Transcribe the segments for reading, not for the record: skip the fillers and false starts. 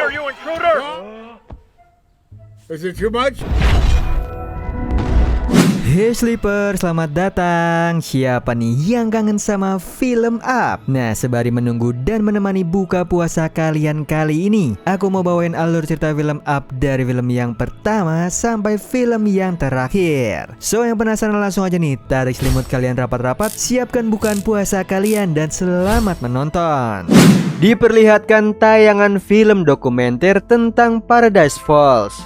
fire, you intruder! Is it too much? Hey Sleeper, selamat datang. Siapa nih yang kangen sama film Up? Nah, sembari menunggu dan menemani buka puasa kalian kali ini, aku mau bawain alur cerita film Up dari film yang pertama sampai film yang terakhir. So, yang penasaran langsung aja nih, tarik selimut kalian rapat-rapat, siapkan bukaan puasa kalian dan selamat menonton. Diperlihatkan tayangan film dokumenter tentang Paradise Falls,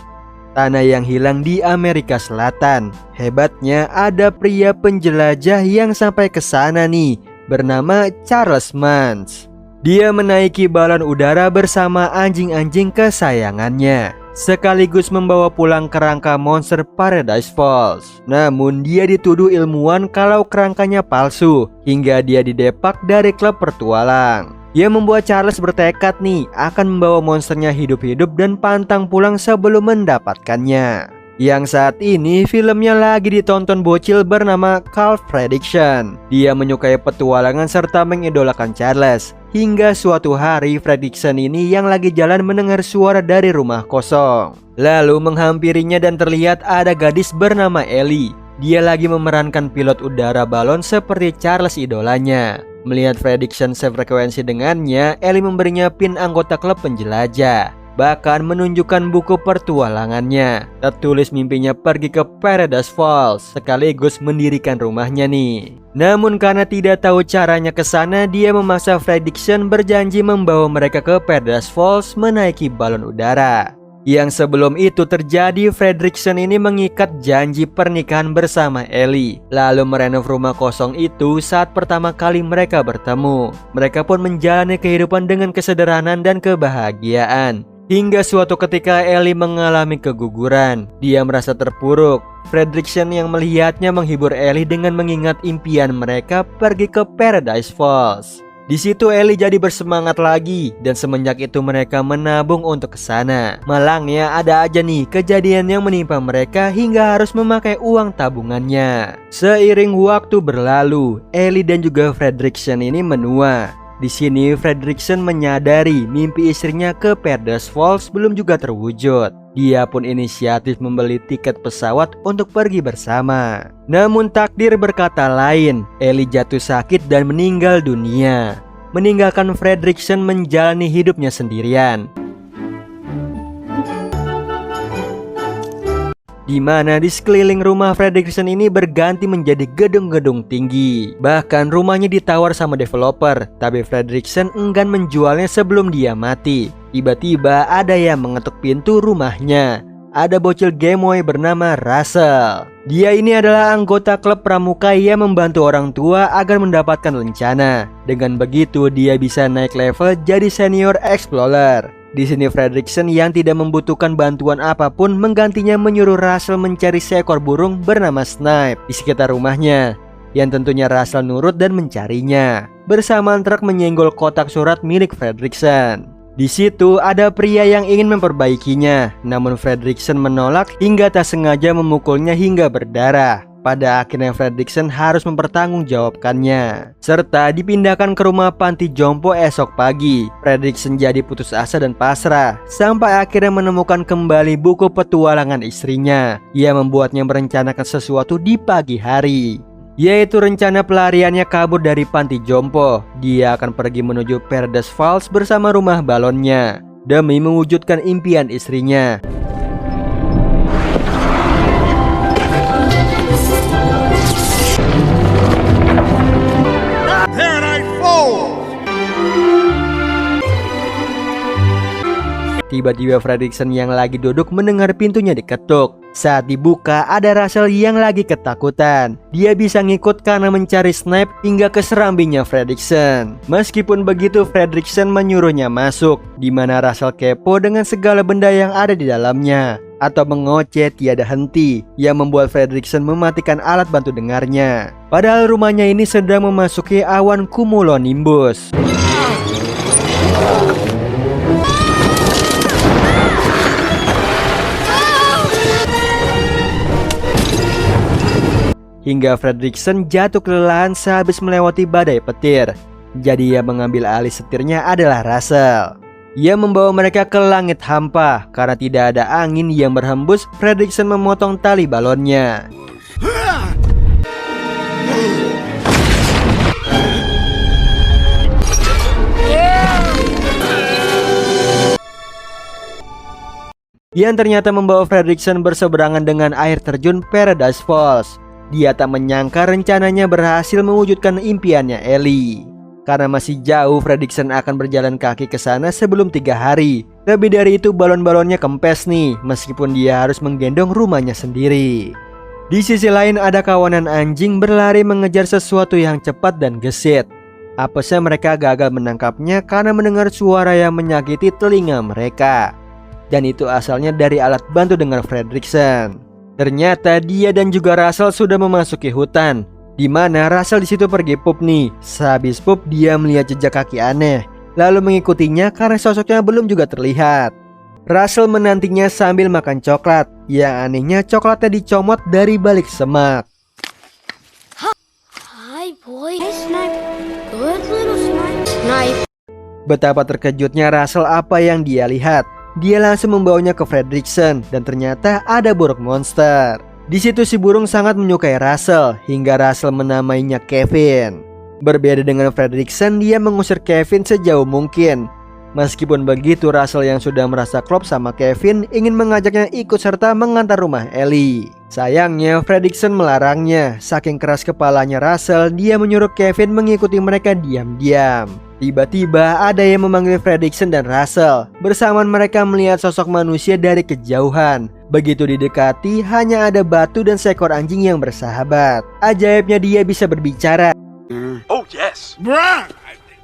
tanah yang hilang di Amerika Selatan. Hebatnya ada pria penjelajah yang sampai ke sana nih, bernama Charles Mans. Dia menaiki balon udara bersama anjing-anjing kesayangannya, sekaligus membawa pulang kerangka monster Paradise Falls. Namun dia dituduh ilmuwan kalau kerangkanya palsu, hingga dia didepak dari klub petualang. Yang membuat Charles bertekad nih akan membawa monsternya hidup-hidup dan pantang pulang sebelum mendapatkannya. Yang saat ini filmnya lagi ditonton bocil bernama Carl Fredricksen. Dia menyukai petualangan serta mengidolakan Charles. Hingga suatu hari Fredricksen ini yang lagi jalan mendengar suara dari rumah kosong, lalu menghampirinya dan terlihat ada gadis bernama Ellie. Dia lagi memerankan pilot udara balon seperti Charles idolanya. Melihat Fredricksen sefrekuensi dengannya, Ellie memberinya pin anggota klub penjelajah, bahkan menunjukkan buku pertualangannya. Tertulis mimpinya pergi ke Paradise Falls, sekaligus mendirikan rumahnya nih. Namun karena tidak tahu caranya ke sana, dia memaksa Fredricksen berjanji membawa mereka ke Paradise Falls menaiki balon udara. Yang sebelum itu terjadi, Fredricksen ini mengikat janji pernikahan bersama Ellie, lalu merenov rumah kosong itu saat pertama kali mereka bertemu. Mereka pun menjalani kehidupan dengan kesederhanaan dan kebahagiaan. Hingga suatu ketika Ellie mengalami keguguran. Dia merasa terpuruk. Fredricksen yang melihatnya menghibur Ellie dengan mengingat impian mereka pergi ke Paradise Falls. Di situ Ellie jadi bersemangat lagi, dan semenjak itu mereka menabung untuk ke sana. Malangnya ada aja nih kejadian yang menimpa mereka hingga harus memakai uang tabungannya. Seiring waktu berlalu, Ellie dan juga Fredricksen ini menua. Di sini Fredricksen menyadari mimpi istrinya ke Paradise Falls belum juga terwujud. Dia pun inisiatif membeli tiket pesawat untuk pergi bersama. Namun takdir berkata lain. Ellie jatuh sakit dan meninggal dunia, meninggalkan Fredricksen menjalani hidupnya sendirian. Di mana di sekeliling rumah Fredricksen ini berganti menjadi gedung-gedung tinggi. Bahkan rumahnya ditawar sama developer, tapi Fredricksen enggan menjualnya sebelum dia mati. Tiba-tiba ada yang mengetuk pintu rumahnya. Ada bocil gemoy bernama Russell. Dia ini adalah anggota klub pramuka yang membantu orang tua agar mendapatkan lencana. Dengan begitu dia bisa naik level jadi senior explorer. Di sini Fredricksen yang tidak membutuhkan bantuan apapun menggantinya menyuruh Russell mencari seekor burung bernama Snipe di sekitar rumahnya. Yang tentunya Russell nurut dan mencarinya. Bersamaan truk menyenggol kotak surat milik Fredricksen. Di situ ada pria yang ingin memperbaikinya, namun Fredricksen menolak hingga tak sengaja memukulnya hingga berdarah. Pada akhirnya Fredricksen harus mempertanggungjawabkannya, serta dipindahkan ke rumah panti jompo esok pagi. Fredricksen jadi putus asa dan pasrah, sampai akhirnya menemukan kembali buku petualangan istrinya. Ia membuatnya merencanakan sesuatu di pagi hari, yaitu rencana pelariannya kabur dari panti jompo. Dia akan pergi menuju Paradise Falls bersama rumah balonnya, demi mewujudkan impian istrinya. Tiba-tiba Fredricksen yang lagi duduk mendengar pintunya diketuk. Saat dibuka ada Russell yang lagi ketakutan. Dia bisa ngikut karena mencari Snipe hingga ke serambinya Fredricksen. Meskipun begitu Fredricksen menyuruhnya masuk, di mana Russell kepo dengan segala benda yang ada di dalamnya, atau mengoceh tiada henti, yang membuat Fredricksen mematikan alat bantu dengarnya. Padahal rumahnya ini sedang memasuki awan cumulonimbus. Hingga Fredricksen jatuh kelelahan sehabis melewati badai petir. Jadi yang mengambil alih setirnya adalah Russell. Ia membawa mereka ke langit hampa. Karena tidak ada angin yang berhembus, Fredricksen memotong tali balonnya. Yang ternyata membawa Fredricksen berseberangan dengan air terjun Paradise Falls. Dia tak menyangka rencananya berhasil mewujudkan impiannya Ellie. Karena masih jauh, Fredricksen akan berjalan kaki ke sana sebelum 3 hari. Lebih dari itu, balon-balonnya kempes nih, meskipun dia harus menggendong rumahnya sendiri. Di sisi lain ada kawanan anjing berlari mengejar sesuatu yang cepat dan gesit. Apesnya mereka gagal menangkapnya karena mendengar suara yang menyakiti telinga mereka. Dan itu asalnya dari alat bantu dengar Fredricksen. Ternyata dia dan juga Russell sudah memasuki hutan, di mana Russell di situ pergi pup nih. Sehabis pup dia melihat jejak kaki aneh, lalu mengikutinya karena sosoknya belum juga terlihat. Russell menantinya sambil makan coklat. Yang anehnya coklatnya dicomot dari balik semak. Hi boy, snipe. Good little snipe. Snipe. Betapa terkejutnya Russell apa yang dia lihat. Dia langsung membawanya ke Fredricksen dan ternyata ada burung monster. Di situ si burung sangat menyukai Russell hingga Russell menamainya Kevin. Berbeda dengan Fredricksen, dia mengusir Kevin sejauh mungkin. Meskipun begitu, Russell yang sudah merasa klop sama Kevin ingin mengajaknya ikut serta mengantar rumah Ellie. Sayangnya Fredricksen melarangnya. Saking keras kepalanya Russell, dia menyuruh Kevin mengikuti mereka diam-diam. Tiba-tiba ada yang memanggil Fredricksen dan Russell. Bersamaan mereka melihat sosok manusia dari kejauhan. Begitu didekati, hanya ada batu dan seekor anjing yang bersahabat. Ajaibnya dia bisa berbicara. Oh yes, Bruh!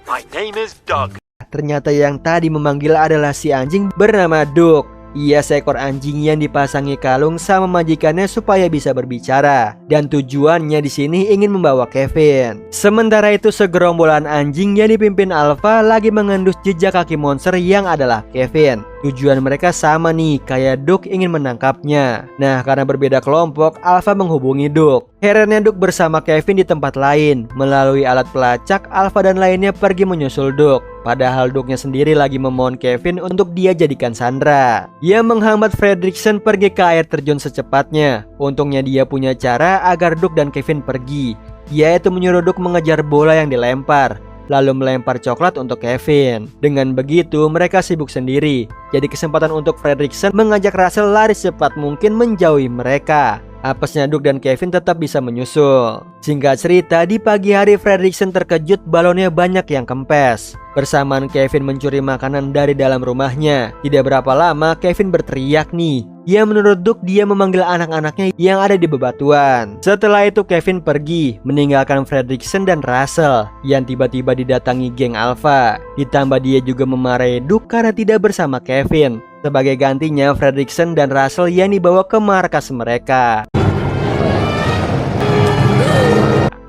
my name is Doug. Ternyata yang tadi memanggil adalah si anjing bernama Doug. Ia seekor anjing yang dipasangi kalung sama majikannya supaya bisa berbicara. Dan tujuannya di sini ingin membawa Kevin. Sementara itu segerombolan anjing yang dipimpin Alpha lagi mengendus jejak kaki monster yang adalah Kevin. Tujuan mereka sama nih, kayak Doug ingin menangkapnya. Nah, karena berbeda kelompok, Alpha menghubungi Doug. Herannya Doug bersama Kevin di tempat lain. Melalui alat pelacak, Alpha dan lainnya pergi menyusul Doug. Padahal Dougnya sendiri lagi memohon Kevin untuk dia jadikan sandera. Ia menghambat Fredricksen pergi ke air terjun secepatnya. Untungnya dia punya cara agar Doug dan Kevin pergi, yaitu menyuruh Doug mengejar bola yang dilempar, lalu melempar coklat untuk Kevin. Dengan begitu mereka sibuk sendiri. Jadi kesempatan untuk Fredricksen mengajak Russell lari secepat mungkin menjauhi mereka. Apesnya Doug dan Kevin tetap bisa menyusul. Singkat cerita, di pagi hari Fredricksen terkejut balonnya banyak yang kempes. Bersamaan Kevin mencuri makanan dari dalam rumahnya. Tidak berapa lama Kevin berteriak nih. Ya menurut Doug dia memanggil anak-anaknya yang ada di bebatuan. Setelah itu Kevin pergi meninggalkan Fredricksen dan Russell yang tiba-tiba didatangi geng Alpha. Ditambah dia juga memarahi Doug karena tidak bersama Kevin. Sebagai gantinya Fredricksen dan Russell yang dibawa ke markas mereka.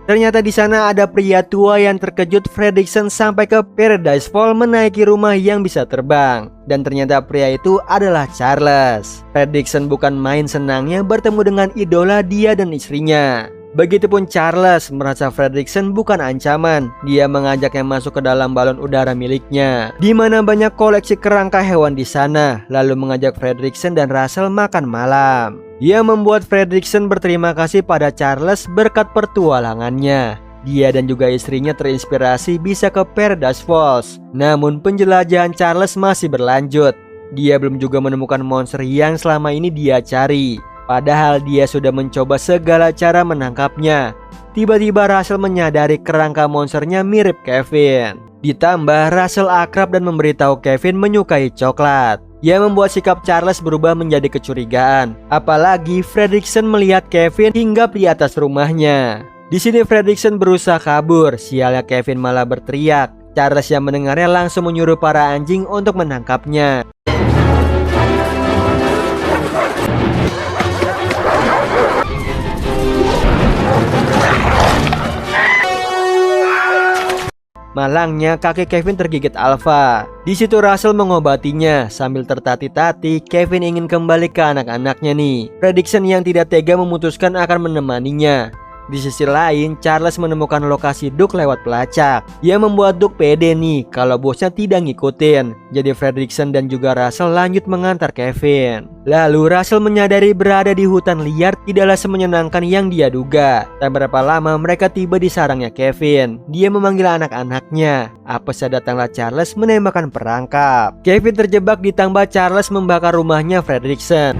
Ternyata di sana ada pria tua yang terkejut Fredricksen sampai ke Paradise Falls menaiki rumah yang bisa terbang. Dan ternyata pria itu adalah Charles. Fredricksen bukan main senangnya bertemu dengan idola dia dan istrinya. Begitupun Charles merasa Fredricksen bukan ancaman. Dia mengajaknya masuk ke dalam balon udara miliknya, di mana banyak koleksi kerangka hewan di sana. Lalu mengajak Fredricksen dan Russell makan malam. Ia membuat Fredricksen berterima kasih pada Charles berkat pertualangannya. Dia dan juga istrinya terinspirasi bisa ke Paradise Falls. Namun penjelajahan Charles masih berlanjut. Dia belum juga menemukan monster yang selama ini dia cari. Padahal dia sudah mencoba segala cara menangkapnya. Tiba-tiba Russell menyadari kerangka monsternya mirip Kevin. Ditambah Russell akrab dan memberitahu Kevin menyukai coklat. Yang membuat sikap Charles berubah menjadi kecurigaan. Apalagi Fredricksen melihat Kevin hinggap di atas rumahnya. Di sini Fredricksen berusaha kabur. Sialnya Kevin malah berteriak. Charles yang mendengarnya langsung menyuruh para anjing untuk menangkapnya. Malangnya kakek Kevin tergigit Alpha. Di situ Russell mengobatinya. Sambil tertati-tati, Kevin ingin kembali ke anak-anaknya nih. Fredricksen yang tidak tega memutuskan akan menemaninya. Di sisi lain, Charles menemukan lokasi Duke lewat pelacak yang membuat Duke pede nih kalau bosnya tidak ngikutin. Jadi Fredricksen dan juga Russell lanjut mengantar Kevin. Lalu Russell menyadari berada di hutan liar tidaklah semenyenangkan yang dia duga. Tak berapa lama mereka tiba di sarangnya Kevin. Dia memanggil anak-anaknya. Apesnya datanglah Charles menembakkan perangkap. Kevin terjebak ditambah Charles membakar rumahnya Fredricksen.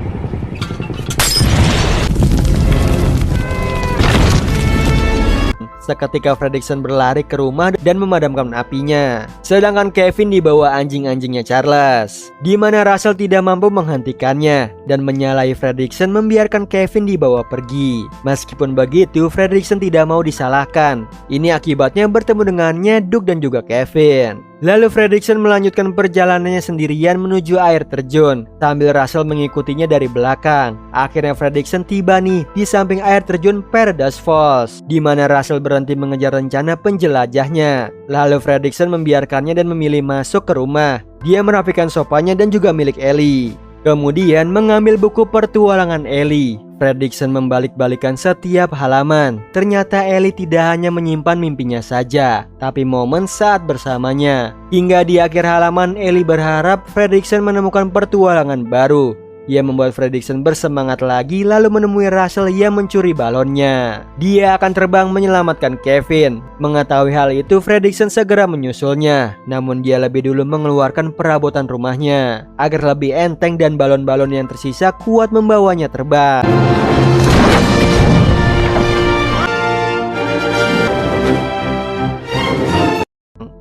Seketika Fredricksen berlari ke rumah dan memadamkan apinya. Sedangkan Kevin dibawa anjing-anjingnya Charles, di mana Russell tidak mampu menghentikannya dan menyalahi Fredricksen membiarkan Kevin dibawa pergi. Meskipun begitu, Fredricksen tidak mau disalahkan. Ini akibatnya bertemu dengannya Duke dan juga Kevin. Lalu Fredricksen melanjutkan perjalanannya sendirian menuju air terjun sambil Russell mengikutinya dari belakang. Akhirnya Fredricksen tiba nih di samping air terjun Paradise Falls, di mana Russell berhenti mengejar rencana penjelajahnya. Lalu Fredricksen membiarkannya dan memilih masuk ke rumah. Dia merapikan sofanya dan juga milik Ellie. Kemudian mengambil buku petualangan Ellie. Fredricksen membalik-balikan setiap halaman. Ternyata Ellie tidak hanya menyimpan mimpinya saja, tapi momen saat bersamanya. Hingga di akhir halaman, Ellie berharap Fredricksen menemukan petualangan baru. Ia membuat Fredricksen bersemangat lagi lalu menemui Russell yang mencuri balonnya. Dia akan terbang menyelamatkan Kevin. Mengetahui hal itu, Fredricksen segera menyusulnya. Namun dia lebih dulu mengeluarkan perabotan rumahnya agar lebih enteng dan balon-balon yang tersisa kuat membawanya terbang.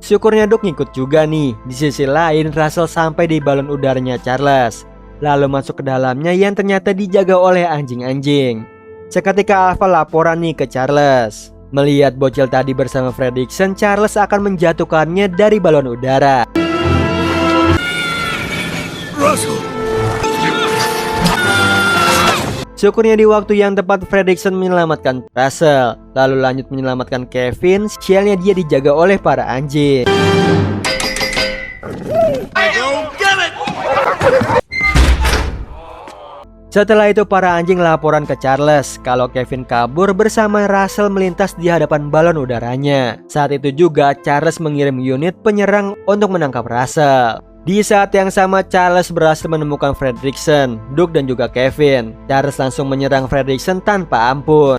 Syukurnya Duke ngikut juga nih. Di sisi lain, Russell sampai di balon udaranya Charles, lalu masuk ke dalamnya yang ternyata dijaga oleh anjing-anjing. Seketika Alpha laporan nih ke Charles. Melihat bocil tadi bersama Fredricksen, Charles akan menjatuhkannya dari balon udara. Russell! Syukurnya di waktu yang tepat Fredricksen menyelamatkan Russell, lalu lanjut menyelamatkan Kevin. Sialnya dia dijaga oleh para anjing. Setelah itu para anjing laporan ke Charles kalau Kevin kabur bersama Russell melintas di hadapan balon udaranya. Saat itu juga Charles mengirim unit penyerang untuk menangkap Russell. Di saat yang sama Charles berhasil menemukan Fredricksen, Duke dan juga Kevin. Charles langsung menyerang Fredricksen tanpa ampun.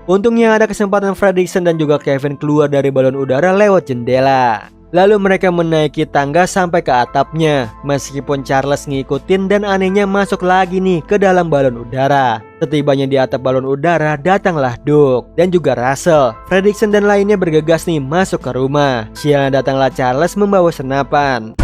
Untungnya ada kesempatan Fredricksen dan juga Kevin keluar dari balon udara lewat jendela. Lalu mereka menaiki tangga sampai ke atapnya. Meskipun Charles ngikutin dan anehnya masuk lagi nih ke dalam balon udara. Setibanya di atap balon udara, datanglah Duke dan juga Russell. Fredricksen dan lainnya bergegas nih masuk ke rumah. Sialnya datanglah Charles membawa senapan.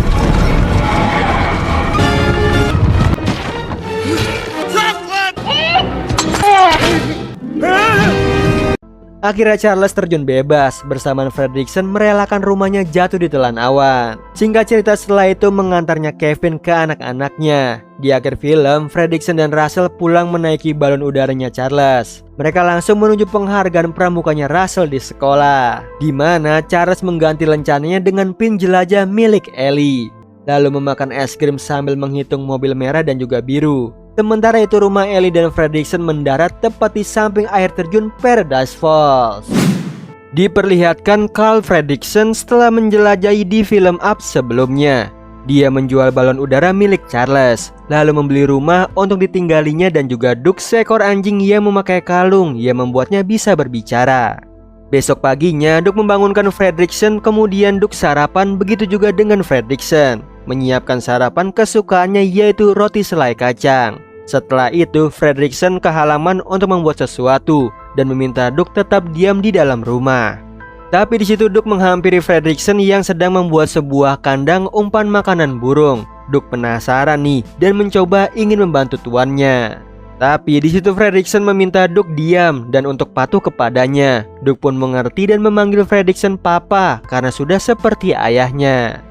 Akhirnya Charles terjun bebas bersamaan Fredricksen merelakan rumahnya jatuh di telan awan. Singkat cerita setelah itu mengantarnya Kevin ke anak-anaknya. Di akhir film, Fredricksen dan Russell pulang menaiki balon udaranya Charles. Mereka langsung menuju penghargaan pramukanya Russell di sekolah, di mana Charles mengganti rencananya dengan pin jelajah milik Ellie, lalu memakan es krim sambil menghitung mobil merah dan juga biru. Sementara itu rumah Ellie dan Fredricksen mendarat tepat di samping air terjun Paradise Falls. Diperlihatkan Carl Fredricksen setelah menjelajahi di film Up sebelumnya. Dia menjual balon udara milik Charles, lalu membeli rumah untuk ditinggalinya dan juga Duke seekor anjing yang memakai kalung yang membuatnya bisa berbicara. Besok paginya Duke membangunkan Fredricksen, kemudian Duke sarapan, begitu juga dengan Fredricksen. Menyiapkan sarapan kesukaannya yaitu roti selai kacang. Setelah itu Fredricksen ke halaman untuk membuat sesuatu dan meminta Duke tetap diam di dalam rumah. Tapi di situ Duke menghampiri Fredricksen yang sedang membuat sebuah kandang umpan makanan burung. Duke penasaran nih dan mencoba ingin membantu tuannya. Tapi di situ Fredricksen meminta Duke diam dan untuk patuh kepadanya. Duke pun mengerti dan memanggil Fredricksen papa karena sudah seperti ayahnya.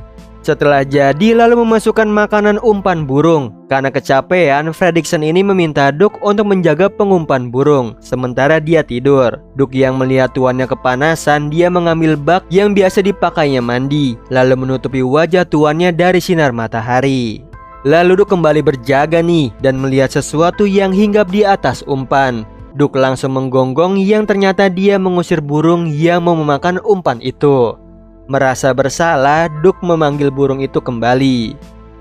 Setelah jadi lalu memasukkan makanan umpan burung. Karena kecapean, Fredricksen ini meminta Duke untuk menjaga pengumpan burung sementara dia tidur. Duke yang melihat tuannya kepanasan, dia mengambil bak yang biasa dipakainya mandi, lalu menutupi wajah tuannya dari sinar matahari. Lalu Duk kembali berjaga nih dan melihat sesuatu yang hinggap di atas umpan. Duk langsung menggonggong yang ternyata dia mengusir burung yang mau memakan umpan itu. Merasa bersalah, Duk memanggil burung itu kembali.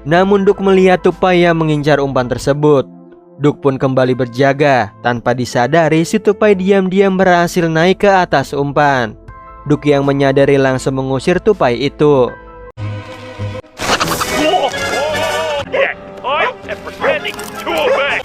Namun Duk melihat tupai yang mengincar umpan tersebut. Duk pun kembali berjaga. Tanpa disadari, si tupai diam-diam berhasil naik ke atas umpan. Duk yang menyadari langsung mengusir tupai itu. Yeah, I am pretending to obey.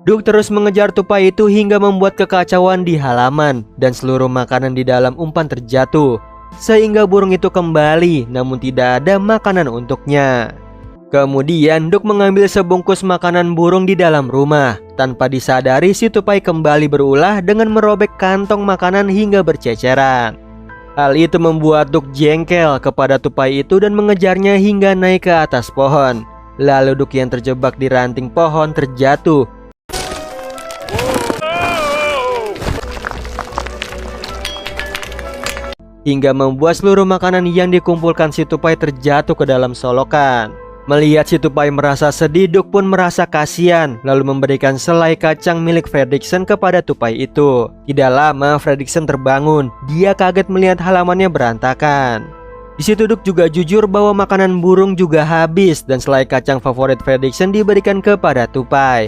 Duk terus mengejar tupai itu hingga membuat kekacauan di halaman dan seluruh makanan di dalam umpan terjatuh. Sehingga burung itu kembali namun tidak ada makanan untuknya. Kemudian Duk mengambil sebungkus makanan burung di dalam rumah. Tanpa disadari si tupai kembali berulah dengan merobek kantong makanan hingga berceceran. Hal itu membuat Duk jengkel kepada tupai itu dan mengejarnya hingga naik ke atas pohon. Lalu Duk yang terjebak di ranting pohon terjatuh. Hingga membuat seluruh makanan yang dikumpulkan si tupai terjatuh ke dalam solokan. Melihat si tupai merasa sedih, Duk pun merasa kasihan, lalu memberikan selai kacang milik Fredrickson kepada tupai itu. Tidak lama Fredrickson terbangun. Dia kaget melihat halamannya berantakan. Di situ Duk juga jujur bahwa makanan burung juga habis dan selai kacang favorit Fredrickson diberikan kepada tupai.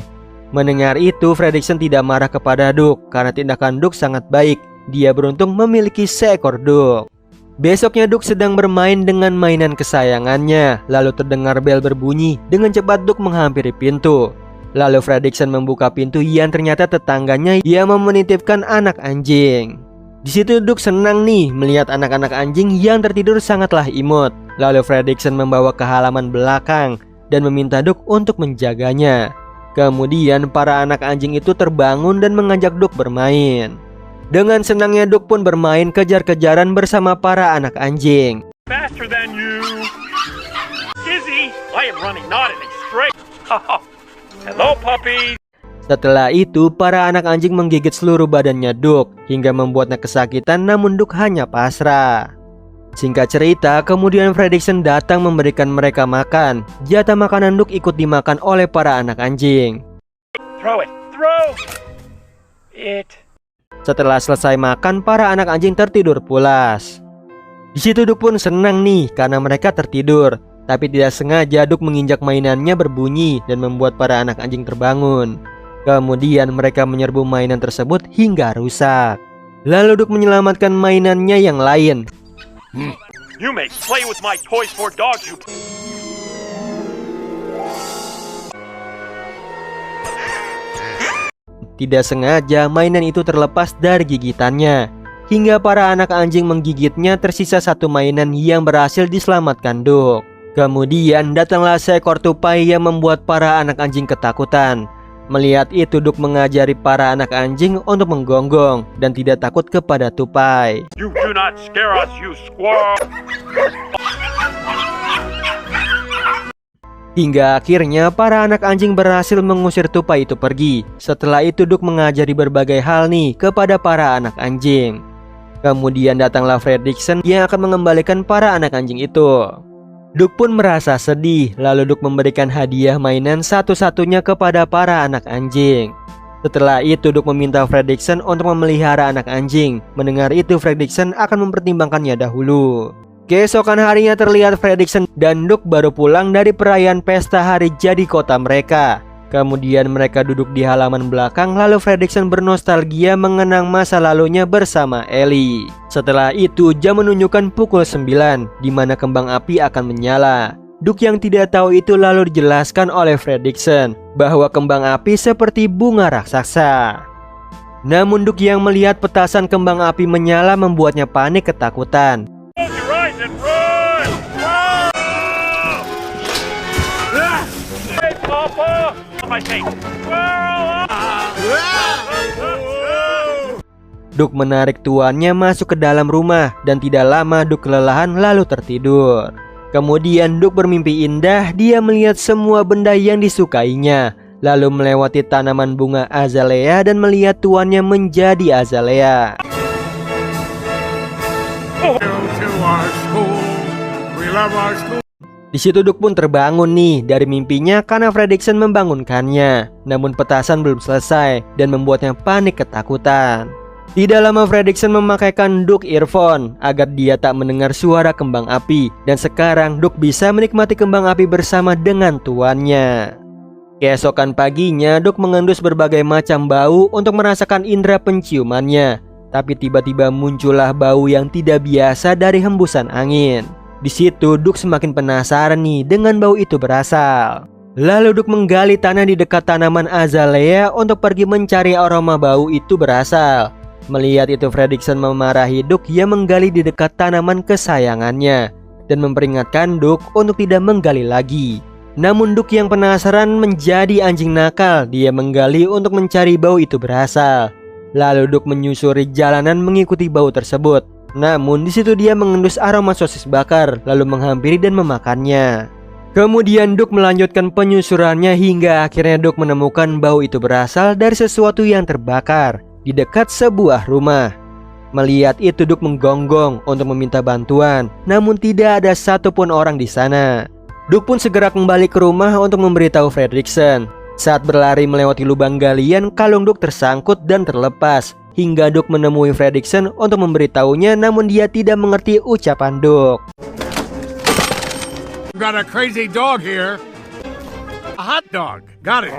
Mendengar itu, Fredrickson tidak marah kepada Duk karena tindakan Duk sangat baik. Dia beruntung memiliki seekor Duk. Besoknya Duk sedang bermain dengan mainan kesayangannya. Lalu terdengar bel berbunyi. Dengan cepat Duk menghampiri pintu. Lalu Fredrickson membuka pintu yang ternyata tetangganya yang menitipkan anak anjing. Di situ Duk senang nih melihat anak-anak anjing yang tertidur sangatlah imut. Lalu Fredrickson membawa ke halaman belakang dan meminta Duk untuk menjaganya. Kemudian para anak anjing itu terbangun dan mengajak Duk bermain. Dengan senangnya Duk pun bermain kejar-kejaran bersama para anak anjing. Faster than you. Dizzy, I am running not in a straight. Hello, puppy. Setelah itu, para anak anjing menggigit seluruh badannya Duk hingga membuatnya kesakitan, namun Duk hanya pasrah. Singkat cerita, kemudian Fredrickson datang memberikan mereka makan. Jatah makanan Duk ikut dimakan oleh para anak anjing. Throw it. Throw it. Setelah selesai makan, para anak anjing tertidur pulas. Di situ Duk pun senang nih karena mereka tertidur. Tapi tidak sengaja Duk menginjak mainannya berbunyi dan membuat para anak anjing terbangun. Kemudian mereka menyerbu mainan tersebut hingga rusak. Lalu Duk menyelamatkan mainannya yang lain. You may play with my toys for dogs, you. Tidak sengaja mainan itu terlepas dari gigitannya. Hingga para anak anjing menggigitnya, tersisa satu mainan yang berhasil diselamatkan Duk. Kemudian datanglah seekor tupai yang membuat para anak anjing ketakutan. Melihat itu Duk mengajari para anak anjing untuk menggonggong dan tidak takut kepada tupai. You do not scare us, you squirrel. Hingga akhirnya para anak anjing berhasil mengusir tupai itu pergi. Setelah itu Duk mengajari berbagai hal nih kepada para anak anjing. Kemudian datanglah Fredrickson yang akan mengembalikan para anak anjing itu. Duk pun merasa sedih. Lalu Duk memberikan hadiah mainan satu-satunya kepada para anak anjing. Setelah itu Duk meminta Fredrickson untuk memelihara anak anjing. Mendengar itu Fredrickson akan mempertimbangkannya dahulu. Keesokan harinya terlihat Fredrickson dan Duk baru pulang dari perayaan pesta hari jadi kota mereka. Kemudian mereka duduk di halaman belakang, lalu Fredrickson bernostalgia mengenang masa lalunya bersama Ellie. Setelah itu jam menunjukkan pukul 9, di mana kembang api akan menyala. Duk yang tidak tahu itu lalu dijelaskan oleh Fredrickson bahwa kembang api seperti bunga raksasa. Namun Duk yang melihat petasan kembang api menyala membuatnya panik ketakutan. Close your eyes and run! Hey, Papa! My face. Duk menarik tuannya masuk ke dalam rumah dan tidak lama Duk kelelahan lalu tertidur. Kemudian Duk bermimpi indah, dia melihat semua benda yang disukainya. Lalu melewati tanaman bunga azalea dan melihat tuannya menjadi azalea. To our school. love our school. Di situ Duke pun terbangun nih dari mimpinya karena Fredricksen membangunkannya. Namun petasan belum selesai dan membuatnya panik ketakutan. Tidak lama Fredricksen memakaikan Duke earphone agar dia tak mendengar suara kembang api. Dan sekarang Duke bisa menikmati kembang api bersama dengan tuannya. Keesokan paginya Duke mengendus berbagai macam bau untuk merasakan indera penciumannya. Tapi tiba-tiba muncullah bau yang tidak biasa dari hembusan angin. Di situ Duke semakin penasaran nih dengan bau itu berasal. Lalu Duke menggali tanah di dekat tanaman azalea untuk pergi mencari aroma bau itu berasal. Melihat itu Fredricksen memarahi Duke yang menggali di dekat tanaman kesayangannya dan memperingatkan Duke untuk tidak menggali lagi. Namun Duke yang penasaran menjadi anjing nakal. Dia menggali untuk mencari bau itu berasal. Lalu Duke menyusuri jalanan mengikuti bau tersebut. Namun di situ dia mengendus aroma sosis bakar lalu menghampiri dan memakannya. Kemudian Duke melanjutkan penyusurannya hingga akhirnya Duke menemukan bau itu berasal dari sesuatu yang terbakar di dekat sebuah rumah. Melihat itu Duke menggonggong untuk meminta bantuan, namun tidak ada satupun orang di sana. Duke pun segera kembali ke rumah untuk memberitahu Fredricksen. Saat berlari melewati lubang galian, kalung Duke tersangkut dan terlepas. Hingga Duke menemui Fredricksen untuk memberitahunya, namun dia tidak mengerti ucapan Duke. Got a crazy dog here. A hot dog. Got it.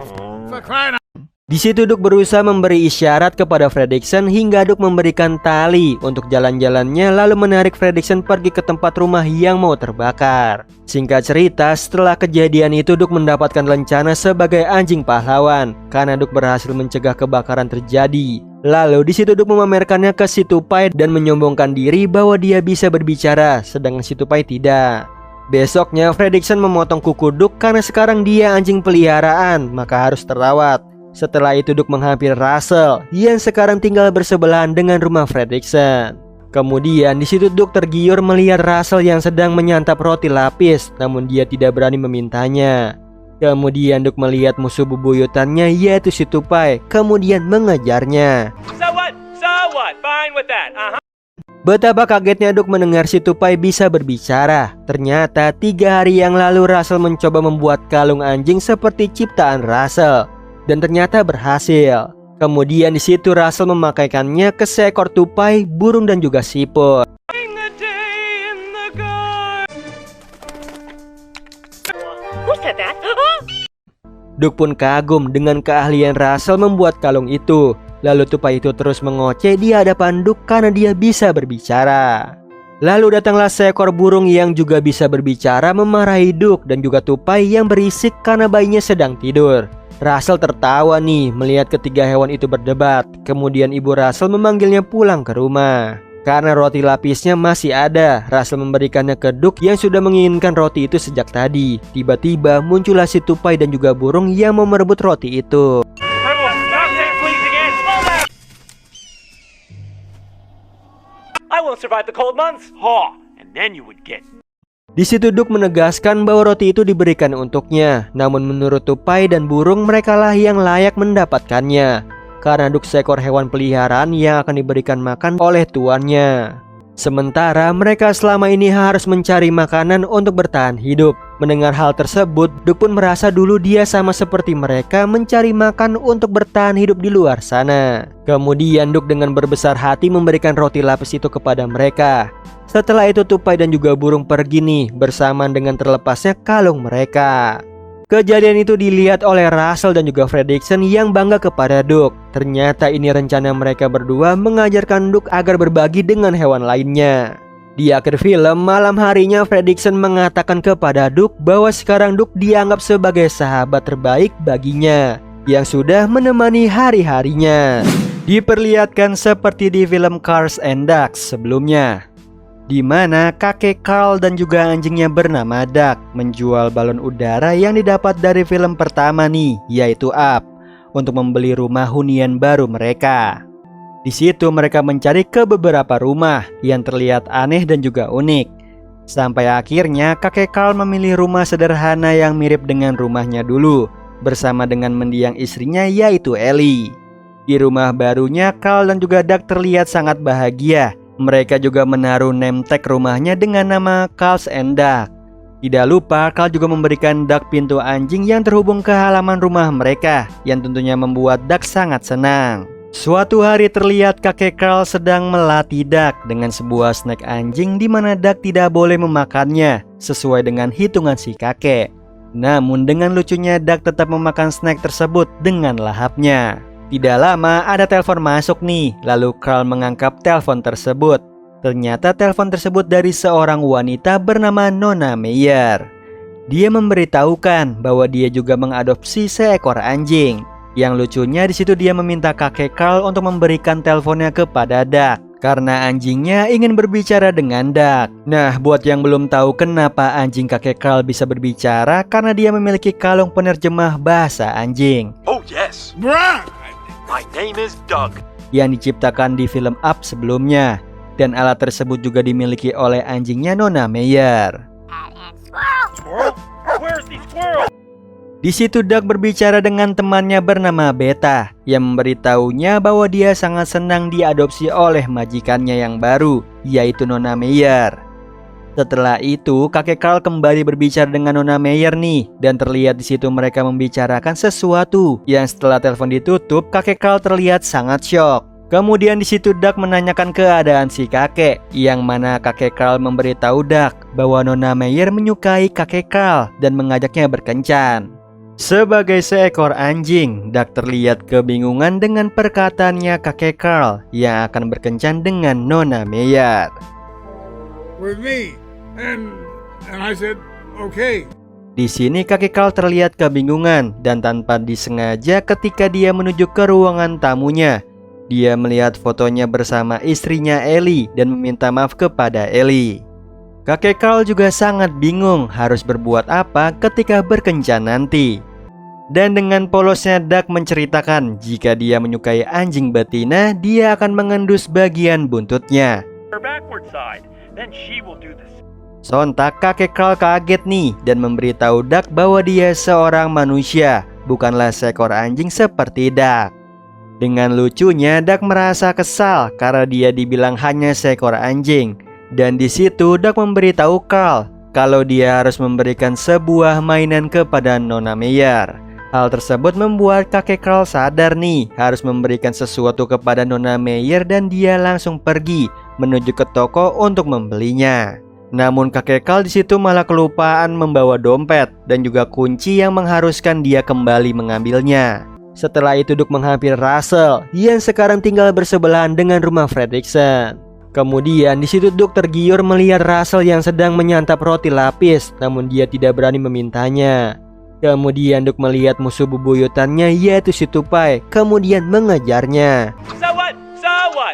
For crying out. Di situ Duke berusaha memberi isyarat kepada Fredricksen hingga Duke memberikan tali untuk jalan-jalannya lalu menarik Fredricksen pergi ke tempat rumah yang mau terbakar. Singkat cerita, setelah kejadian itu Duke mendapatkan lencana sebagai anjing pahlawan karena Duke berhasil mencegah kebakaran terjadi. Lalu di situ Duke memamerkannya ke si tupai dan menyombongkan diri bahwa dia bisa berbicara, sedangkan si tupai tidak. Besoknya Fredricksen memotong kuku Duke karena sekarang dia anjing peliharaan, maka harus terawat. Setelah itu Duke menghampiri Russell yang sekarang tinggal bersebelahan dengan rumah Fredricksen. Kemudian di situ Duke tergiur melihat Russell yang sedang menyantap roti lapis, namun dia tidak berani memintanya. Kemudian Duke melihat musuh bebuyutannya yaitu si tupai, kemudian mengejarnya. So what? So what? Fine with that. Betapa kagetnya Duke mendengar si tupai bisa berbicara. Ternyata 3 hari yang lalu Russell mencoba membuat kalung anjing seperti ciptaan Russell. Dan ternyata berhasil. Kemudian di situ Russell memakaikannya ke seekor tupai, burung dan juga siput. Duke pun kagum dengan keahlian Russell membuat kalung itu. Lalu tupai itu terus mengoceh di hadapan Duke karena dia bisa berbicara. Lalu datanglah seekor burung yang juga bisa berbicara memarahi Duke dan juga tupai yang berisik karena bayinya sedang tidur. Russell tertawa nih melihat ketiga hewan itu berdebat. Kemudian ibu Russell memanggilnya pulang ke rumah. Karena roti lapisnya masih ada, Russell memberikannya ke Duke yang sudah menginginkan roti itu sejak tadi. Tiba-tiba muncullah si tupai dan juga burung yang mau merebut roti itu. I won't survive the cold months. Ha! And then you would get. Di situ Duke menegaskan bahwa roti itu diberikan untuknya. Namun menurut tupai dan burung, merekalah yang layak mendapatkannya. Karena Duke seekor hewan peliharaan yang akan diberikan makan oleh tuannya. Sementara mereka selama ini harus mencari makanan untuk bertahan hidup. Mendengar hal tersebut, Duke pun merasa dulu dia sama seperti mereka mencari makan untuk bertahan hidup di luar sana. Kemudian Duke dengan berbesar hati memberikan roti lapis itu kepada mereka. Setelah itu tupai dan juga burung pergi nih bersamaan dengan terlepasnya kalung mereka. Kejadian itu dilihat oleh Russell dan juga Fredricksen yang bangga kepada Duke. Ternyata ini rencana mereka berdua mengajarkan Duke agar berbagi dengan hewan lainnya. Di akhir film, malam harinya Fredricksen mengatakan kepada Duke bahwa sekarang Duke dianggap sebagai sahabat terbaik baginya yang sudah menemani hari-harinya. Diperlihatkan seperti di film Cars and Dogs sebelumnya, di mana kakek Carl dan juga anjingnya bernama Duck menjual balon udara yang didapat dari film pertama nih, yaitu Up, untuk membeli rumah hunian baru mereka. Di situ mereka mencari ke beberapa rumah yang terlihat aneh dan juga unik. Sampai akhirnya kakek Carl memilih rumah sederhana yang mirip dengan rumahnya dulu, bersama dengan mendiang istrinya yaitu Ellie. Di rumah barunya, Carl dan juga Duck terlihat sangat bahagia Mereka juga menaruh name tag rumahnya dengan nama Carl's and Duck. Tidak lupa, Carl juga memberikan Duck pintu anjing yang terhubung ke halaman rumah mereka, yang tentunya membuat Duck sangat senang. Suatu hari terlihat kakek Carl sedang melatih Duck dengan sebuah snack anjing di mana Duck tidak boleh memakannya sesuai dengan hitungan si kakek. Namun dengan lucunya Duck tetap memakan snack tersebut dengan lahapnya. Tidak lama ada telepon masuk nih, lalu Carl mengangkat telepon tersebut. Ternyata telepon tersebut dari seorang wanita bernama Nona Meyer. Dia memberitahukan bahwa dia juga mengadopsi seekor anjing. Yang lucunya di situ dia meminta kakek Carl untuk memberikan teleponnya kepada Duck karena anjingnya ingin berbicara dengan Duck. Nah, buat yang belum tahu kenapa anjing kakek Carl bisa berbicara, karena dia memiliki kalung penerjemah bahasa anjing. Oh yes, Bruh! my name is Doug. Yang diciptakan di film Up sebelumnya. Dan alat tersebut juga dimiliki oleh anjingnya Nona Meyer. Squirrel? Where's the squirrel? Di situ Duck berbicara dengan temannya bernama Beta yang memberitahunya bahwa dia sangat senang diadopsi oleh majikannya yang baru, yaitu Nona Meyer. Setelah itu, kakek Carl kembali berbicara dengan Nona Meyer nih, dan terlihat di situ mereka membicarakan sesuatu yang setelah telepon ditutup, kakek Carl terlihat sangat syok. Kemudian di situ Duck menanyakan keadaan si kakek, yang mana kakek Carl memberitahu Duck bahwa Nona Meyer menyukai kakek Carl dan mengajaknya berkencan. Sebagai seekor anjing, Duck terlihat kebingungan dengan perkataannya kakek Carl yang akan berkencan dengan Nona Meyer. With me. And I said, okay. Di sini kakek Carl terlihat kebingungan dan tanpa disengaja ketika dia menuju ke ruangan tamunya, dia melihat fotonya bersama istrinya Ellie dan meminta maaf kepada Ellie. Kakek Carl juga sangat bingung harus berbuat apa ketika berkencan nanti. Dan dengan polosnya Duck menceritakan jika dia menyukai anjing betina, dia akan mengendus bagian buntutnya. Her backward side. Then she will do this. Sontak kakek Carl kaget nih dan memberitahu Duck bahwa dia seorang manusia, bukanlah seekor anjing seperti Duck. Dengan lucunya Duck merasa kesal karena dia dibilang hanya seekor anjing. Dan di situ Duck memberitahu Carl kalau dia harus memberikan sebuah mainan kepada Nona Meyer. Hal tersebut membuat kakek Carl sadar nih harus memberikan sesuatu kepada Nona Meyer dan dia langsung pergi menuju ke toko untuk membelinya. Namun kakek Carl di situ malah kelupaan membawa dompet dan juga kunci yang mengharuskan dia kembali mengambilnya. Setelah itu Duck menghampiri Russell yang sekarang tinggal bersebelahan dengan rumah Fredricksen. Kemudian di situ Duck tergiur melihat Russell yang sedang menyantap roti lapis, namun dia tidak berani memintanya. Kemudian Duck melihat musuh bebuyutannya yaitu si tupai, kemudian mengejarnya. So what?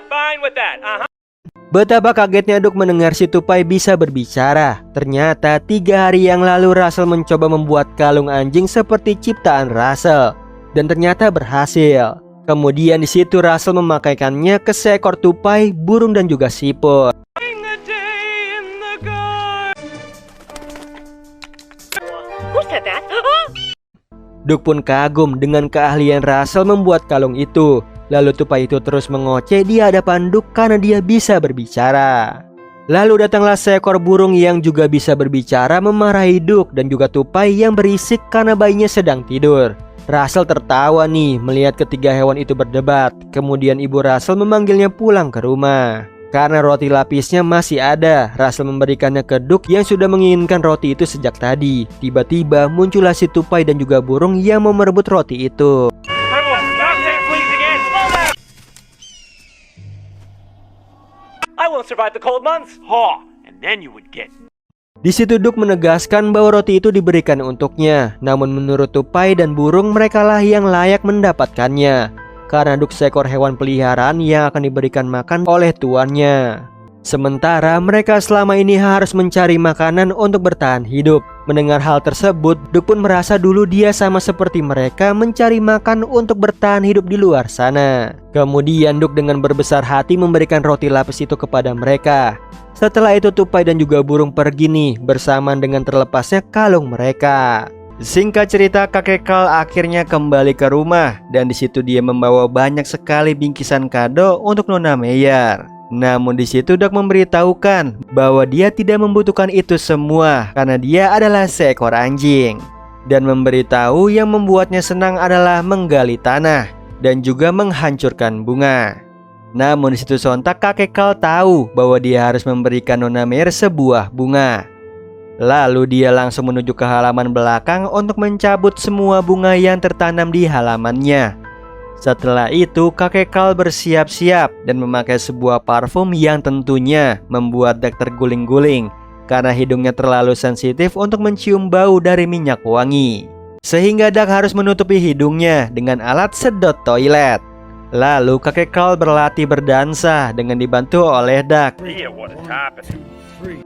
Fine with that. Betapa kagetnya Duck mendengar si tupai bisa berbicara. Ternyata 3 hari yang lalu Russell mencoba membuat kalung anjing seperti ciptaan Russell, dan ternyata berhasil. Kemudian di situ Russell memakaikannya ke seekor tupai, burung dan juga siput. Who said that? Duck pun kagum dengan keahlian Russell membuat kalung itu. Lalu tupai itu terus mengoceh di hadapan Duck karena dia bisa berbicara. Lalu datanglah seekor burung yang juga bisa berbicara memarahi Duck dan juga tupai yang berisik karena bayinya sedang tidur. Russell tertawa nih melihat ketiga hewan itu berdebat. Kemudian ibu Russell memanggilnya pulang ke rumah. Karena roti lapisnya masih ada, Russell memberikannya ke Duck yang sudah menginginkan roti itu sejak tadi. Tiba-tiba muncullah si tupai dan juga burung yang mau merebut roti itu. I won't survive the cold months. Ha! And then you would get. Di situ Duck menegaskan bahwa roti itu diberikan untuknya. Namun menurut tupai dan burung, merekalah yang layak mendapatkannya. Karena Duck seekor hewan peliharaan yang akan diberikan makan oleh tuannya. Sementara mereka selama ini harus mencari makanan untuk bertahan hidup. Mendengar hal tersebut, Duck pun merasa dulu dia sama seperti mereka mencari makan untuk bertahan hidup di luar sana. Kemudian Duck dengan berbesar hati memberikan roti lapis itu kepada mereka. Setelah itu tupai dan juga burung pergi nih bersamaan dengan terlepasnya kalung mereka. Singkat cerita, kakek Carl akhirnya kembali ke rumah dan di situ dia membawa banyak sekali bingkisan kado untuk Nona Meyer. Namun di situ Duck memberitahukan bahwa dia tidak membutuhkan itu semua karena dia adalah seekor anjing. Dan memberitahu yang membuatnya senang adalah menggali tanah dan juga menghancurkan bunga. Namun di situ sontak kakek Carl tahu bahwa dia harus memberikan Nona Meyer sebuah bunga. Lalu dia langsung menuju ke halaman belakang untuk mencabut semua bunga yang tertanam di halamannya. Setelah itu kakek Carl bersiap-siap dan memakai sebuah parfum yang tentunya membuat Duck terguling-guling karena hidungnya terlalu sensitif untuk mencium bau dari minyak wangi. Sehingga Duck harus menutupi hidungnya dengan alat sedot toilet. Lalu kakek Carl berlatih berdansa dengan dibantu oleh Duck. Yeah, what is happening?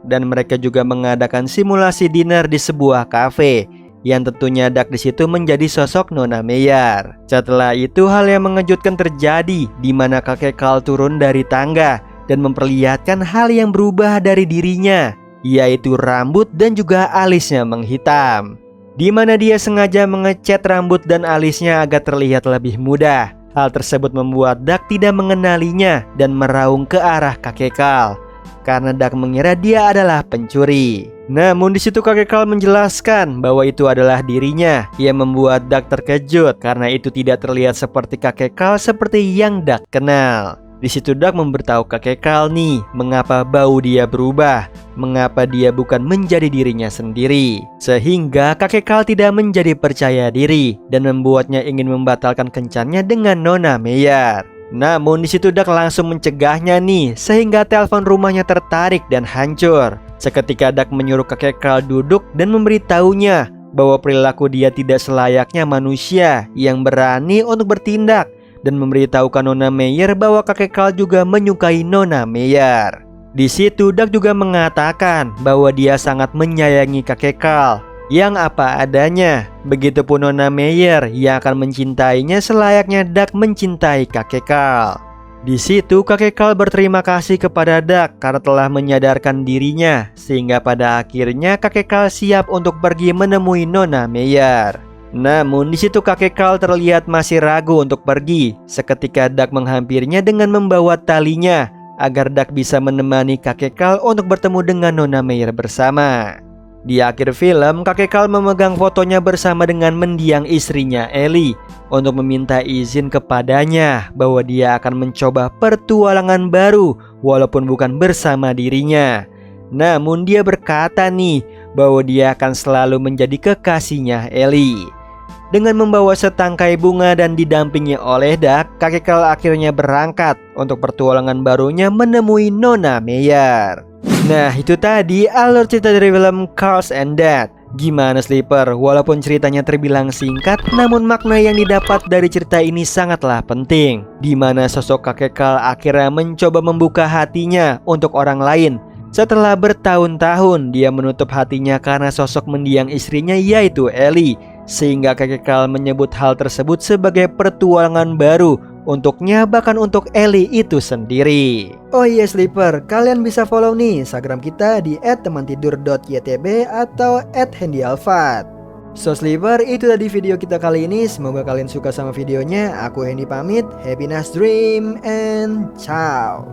Dan mereka juga mengadakan simulasi dinner di sebuah kafe yang tentunya Duck di situ menjadi sosok Nona Meyer. Setelah itu hal yang mengejutkan terjadi di mana kakek Carl turun dari tangga dan memperlihatkan hal yang berubah dari dirinya, yaitu rambut dan juga alisnya menghitam. Di mana dia sengaja mengecat rambut dan alisnya agar terlihat lebih muda. Hal tersebut membuat Duck tidak mengenalinya dan meraung ke arah kakek Carl karena Duck mengira dia adalah pencuri. Namun di situ kakek Carl menjelaskan bahwa itu adalah dirinya yang membuat Duck terkejut karena itu tidak terlihat seperti kakek Carl seperti yang Duck kenal. Di situ Duck memberitahu kakek Carl nih mengapa bau dia berubah, mengapa dia bukan menjadi dirinya sendiri. Sehingga kakek Carl tidak menjadi percaya diri dan membuatnya ingin membatalkan kencannya dengan Nona Meyer. Namun di situ Duck langsung mencegahnya nih sehingga telepon rumahnya tertarik dan hancur. Seketika Duck menyuruh kakek Carl duduk dan memberitahunya bahwa perilaku dia tidak selayaknya manusia yang berani untuk bertindak, dan memberitahukan Nona Meyer bahwa kakek Carl juga menyukai Nona Meyer. Di situ Duck juga mengatakan bahwa dia sangat menyayangi kakek Carl yang apa adanya. Begitupun Nona Meyer yang akan mencintainya selayaknya Duck mencintai kakek Carl. Di situ kakek Carl berterima kasih kepada Duck karena telah menyadarkan dirinya, sehingga pada akhirnya kakek Carl siap untuk pergi menemui Nona Meyer. Namun di situ kakek Carl terlihat masih ragu untuk pergi. Seketika Duck menghampirinya dengan membawa talinya agar Duck bisa menemani kakek Carl untuk bertemu dengan Nona Meyer bersama. Di akhir film, kakek Carl memegang fotonya bersama dengan mendiang istrinya Ellie untuk meminta izin kepadanya bahwa dia akan mencoba pertualangan baru walaupun bukan bersama dirinya. Namun dia berkata nih bahwa dia akan selalu menjadi kekasihnya Ellie. Dengan membawa setangkai bunga dan didampingi oleh Duck, kakek Carl akhirnya berangkat untuk pertualangan barunya menemui Nona Meyer. Nah, itu tadi alur cerita dari film Carl and Dad. Gimana Sleeper? Walaupun ceritanya terbilang singkat, namun makna yang didapat dari cerita ini sangatlah penting. Di mana sosok kakek Carl akhirnya mencoba membuka hatinya untuk orang lain. Setelah bertahun-tahun dia menutup hatinya karena sosok mendiang istrinya yaitu Ellie. Sehingga kakek Carl menyebut hal tersebut sebagai pertualangan baru untuknya, bahkan untuk Ellie itu sendiri. Oh iya Sleeper, kalian bisa follow nih Instagram kita di @temantidur.ytb atau @handyalfat. So Sleeper, itu tadi video kita kali ini. Semoga kalian suka sama videonya. Aku Hendy pamit. Happy nice dream and ciao.